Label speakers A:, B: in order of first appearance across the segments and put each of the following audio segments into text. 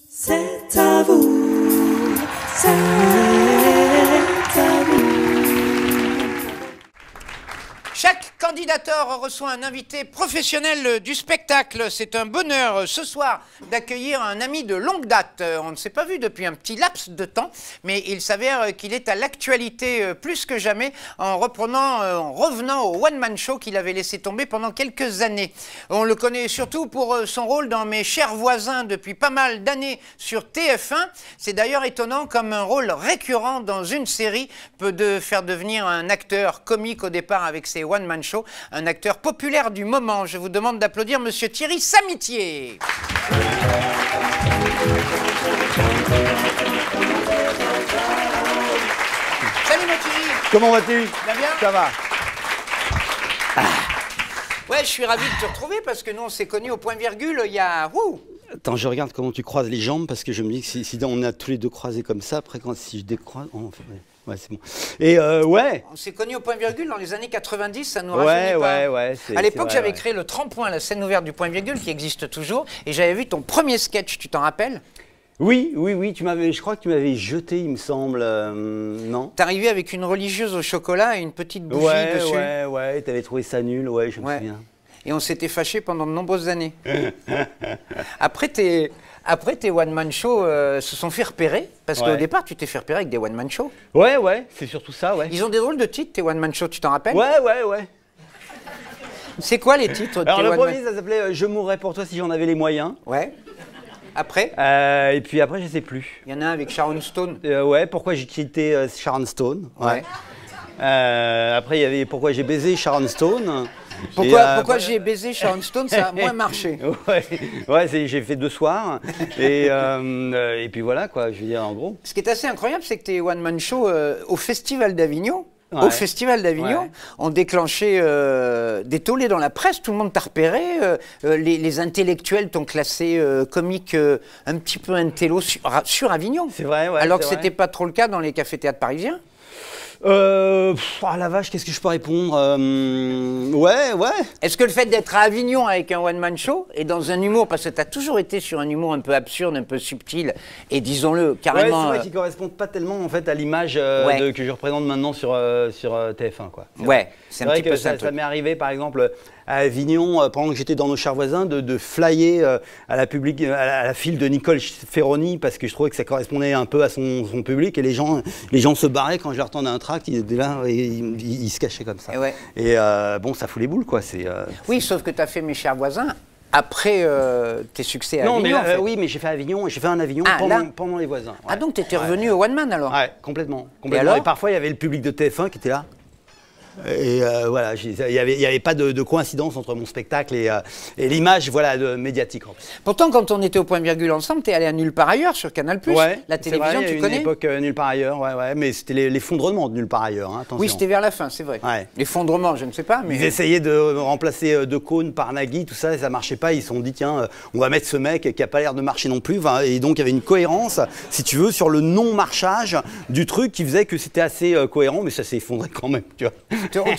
A: C'est à vous, c'est à vous.
B: Chaque candidateur reçoit un invité professionnel du spectacle. C'est un bonheur ce soir d'accueillir un ami de longue date. On ne s'est pas vu depuis un petit laps de temps, mais il s'avère qu'il est à l'actualité plus que jamais en revenant au one-man show qu'il avait laissé tomber pendant quelques années. On le connaît surtout pour son rôle dans Mes chers voisins depuis pas mal d'années sur TF1. C'est d'ailleurs étonnant comme un rôle récurrent dans une série peut faire devenir un acteur comique au départ avec ses one-man show, un acteur populaire du moment. Je vous demande d'applaudir Monsieur Thierry Samitier. Salut mon Thierry.
C: Comment vas-tu?
B: Ça va bien?
C: Ça va.
B: Ouais, je suis ravi de te retrouver parce que nous on s'est connus au point virgule il y a...
C: Attends, je regarde comment tu croises les jambes parce que je me dis que si on a tous les deux croisés comme ça, après si je décroise... Oh, ouais, c'est bon. Et ouais.
B: On s'est connus au point virgule dans les années 90, ça nous rajeunit pas.
C: Ouais.
B: À l'époque, j'avais créé le Trempoint, la scène ouverte du point virgule qui existe toujours, et j'avais vu ton premier sketch, tu t'en rappelles?
C: Oui, je crois que tu m'avais jeté, il me semble, non?
B: T'arrivais avec une religieuse au chocolat et une petite bougie dessus.
C: Ouais, t'avais trouvé ça nul, ouais, je me souviens.
B: Et on s'était fâchés pendant de nombreuses années. Après, tes one-man shows se sont fait repérer, parce qu'au départ, tu t'es fait repérer avec des one-man shows.
C: Ouais, c'est surtout ça, ouais.
B: Ils ont des drôles de titres, tes one-man shows, tu t'en rappelles?
C: Ouais.
B: C'est quoi les titres de
C: Alors
B: tes
C: le
B: one-man?
C: premier, ça s'appelait Je mourrais pour toi si j'en avais les moyens.
B: Ouais. Après?
C: Et puis après, je sais plus.
B: Il y en a un avec Sharon Stone.
C: Ouais, pourquoi j'ai quitté Sharon Stone.
B: Ouais.
C: Après, il y avait Pourquoi j'ai baisé Sharon Stone.
B: Pourquoi j'ai baisé Sharon Stone, ça a moins marché.
C: Ouais, j'ai fait 2 soirs. Et puis voilà, quoi, je veux dire, en gros.
B: Ce qui est assez incroyable, c'est que tes one-man shows au Festival d'Avignon, ont déclenché des tollés dans la presse, tout le monde t'a repéré, les intellectuels t'ont classé comique un petit peu intello sur Avignon.
C: C'est vrai, ouais.
B: Alors que c'était pas trop le cas dans les cafés-théâtres parisiens.
C: La vache, qu'est-ce que je peux répondre? Ouais.
B: Est-ce que le fait d'être à Avignon avec un one-man show et dans un humour, parce que tu as toujours été sur un humour un peu absurde, un peu subtil, et disons-le, carrément...
C: Ouais, c'est vrai qu'ils ne correspondent pas tellement en fait à l'image que je représente maintenant sur TF1, quoi.
B: Ouais, c'est un petit peu ça.
C: Ça m'est arrivé, par exemple, à Avignon, pendant que j'étais dans Nos chers voisins, de flyer à la file de Nicole Ferroni, parce que je trouvais que ça correspondait un peu à son public, et les gens se barraient quand je leur tendais un tract, ils étaient là, et ils se cachaient comme ça. Et bon, ça fout les boules, quoi.
B: Oui, sauf que tu as fait Mes chers voisins après tes succès à Avignon.
C: Oui, mais j'ai fait Avignon, j'ai fait un Avignon pendant les voisins. Ouais.
B: Ah, donc tu étais revenu au One Man alors?
C: Ouais, complètement.
B: Et
C: parfois, il y avait le public de TF1 qui était là. Et voilà, il n'y avait pas de coïncidence entre mon spectacle et l'image médiatique. En plus.
B: Pourtant, quand on était au point virgule ensemble, tu es allé à Nulle part ailleurs sur Canal+.
C: Ouais,
B: la télévision, tu connais?
C: Une époque Nulle part ailleurs, ouais, mais c'était l'effondrement de Nulle part ailleurs. Hein,
B: oui, c'était vers la fin, c'est vrai. Ouais. L'effondrement, je ne sais pas. Mais...
C: Ils essayaient de remplacer De Caunes par Nagui, tout ça, et ça ne marchait pas. Ils se sont dit, tiens, on va mettre ce mec qui n'a pas l'air de marcher non plus. Et donc, il y avait une cohérence, si tu veux, sur le non-marchage du truc qui faisait que c'était assez cohérent, mais ça s'est effondré quand même, tu vois.
B: On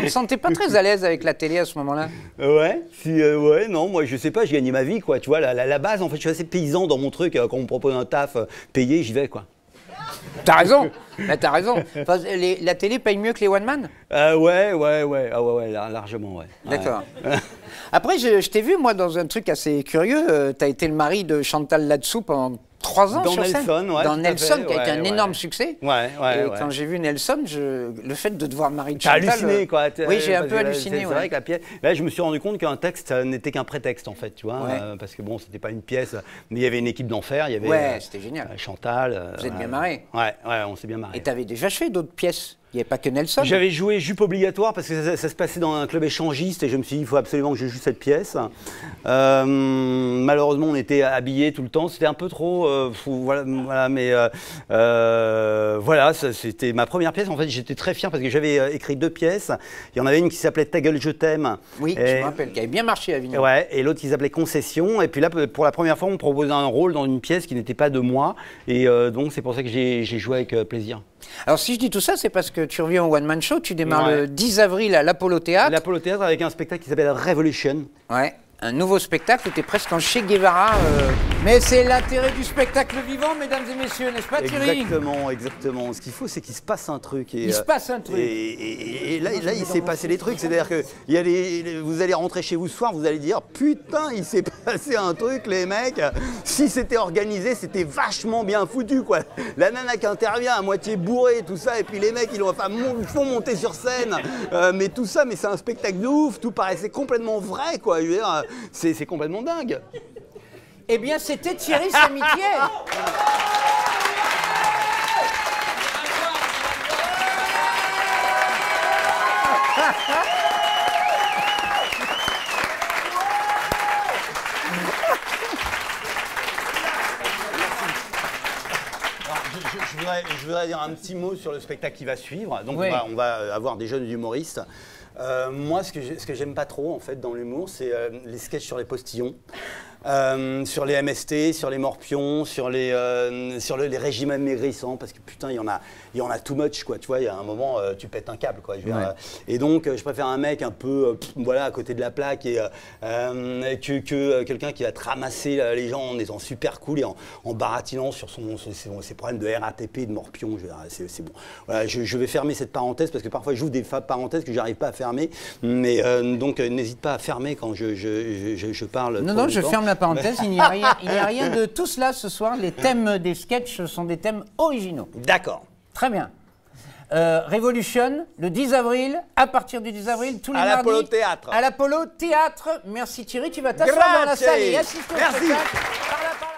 B: ne sentait pas très à l'aise avec la télé à ce moment-là?
C: Ouais, non, moi je sais pas, je gagnais ma vie, quoi. Tu vois, la base, en fait, je suis assez paysan dans mon truc. Quand on me propose un taf payé, j'y vais, quoi.
B: T'as raison, t'as raison. Enfin, la télé paye mieux que les one man?
C: Ouais, largement, ouais.
B: D'accord. Après, je t'ai vu, moi, dans un truc assez curieux. T'as été le mari de Chantal Latsou pendant 3 ans
C: dans
B: sur
C: Nelson,
B: scène.
C: ouais,
B: dans Nelson, qui a été un énorme succès. Quand j'ai vu Nelson, le fait de devoir marier Chantal...
C: T'as halluciné, quoi.
B: Oui, j'ai un peu halluciné.
C: C'est vrai que la pièce... Là, je me suis rendu compte qu'un texte n'était qu'un prétexte, en fait, tu vois. Parce que bon, c'était pas une pièce, mais il y avait une équipe d'enfer. Il y avait
B: c'était génial.
C: Chantal.
B: Vous êtes bien marrés.
C: Ouais, on s'est bien marrés.
B: Et t'avais déjà fait d'autres pièces? Il n'y avait pas que Nelson?
C: J'avais joué Jupe obligatoire parce que ça se passait dans un club échangiste et je me suis dit il faut absolument que je joue cette pièce. Malheureusement on était habillés tout le temps, c'était un peu trop, mais c'était ma première pièce. En fait j'étais très fier parce que j'avais écrit 2 pièces. Il y en avait une qui s'appelait Ta gueule je t'aime.
B: Oui, je me rappelle, qui avait bien marché à Avignon.
C: Ouais, et l'autre qui s'appelait Concession. Et puis là pour la première fois on me proposait un rôle dans une pièce qui n'était pas de moi et donc c'est pour ça que j'ai joué avec plaisir.
B: Alors si je dis tout ça, c'est parce que tu reviens au One Man Show, tu démarres le 10 avril à l'Apollo Théâtre.
C: L'Apollo Théâtre avec un spectacle qui s'appelle Revolution.
B: Ouais, un nouveau spectacle où tu es presque en Che Guevara Mais c'est l'intérêt du spectacle vivant, mesdames et messieurs, n'est-ce pas Thierry?
C: Exactement, exactement. Ce qu'il faut, c'est qu'il se passe un truc. Et,
B: il se passe un truc.
C: Et là, il s'est passé des trucs. C'est-à-dire que vous allez rentrer chez vous ce soir, vous allez dire putain, il s'est passé un truc, les mecs. Si c'était organisé, c'était vachement bien foutu, quoi. La nana qui intervient à moitié bourrée, tout ça, et puis les mecs, ils font monter sur scène. Mais tout ça, mais c'est un spectacle de ouf. Tout paraissait complètement vrai, quoi. Je veux dire, c'est complètement dingue.
B: Eh bien, c'était Thierry Samitier.
C: Je voudrais dire un petit mot sur le spectacle qui va suivre. Donc
B: oui.
C: on va avoir des jeunes humoristes. Moi, ce que j'aime pas trop en fait dans l'humour, c'est les sketchs sur les postillons, sur les MST, sur les morpions, sur les régimes amaigrissants, parce que putain, il y en a too much, quoi. Tu vois, il y a un moment, tu pètes un câble, quoi. Je veux dire, et donc, je préfère un mec un peu, voilà, à côté de la plaque, et que quelqu'un qui va te ramasser les gens en étant super cool et en baratinant sur ses problèmes de RATP, de morpions. Je veux dire, c'est bon. Voilà, je vais fermer cette parenthèse parce que parfois j'ouvre des parenthèses que j'arrive pas à fermer. Mais donc n'hésite pas à fermer quand je parle.
B: Non, je ferme la parenthèse. Il n'y a rien de tout cela ce soir. Les thèmes des sketchs sont des thèmes originaux.
C: D'accord.
B: Très bien. Révolution, le 10 avril, à partir du 10 avril, tous les mardis.
C: À l'Apollo Théâtre.
B: À l'Apollo Théâtre. Merci Thierry, tu vas t'asseoir dans la salle et assister au spectacle. Par là.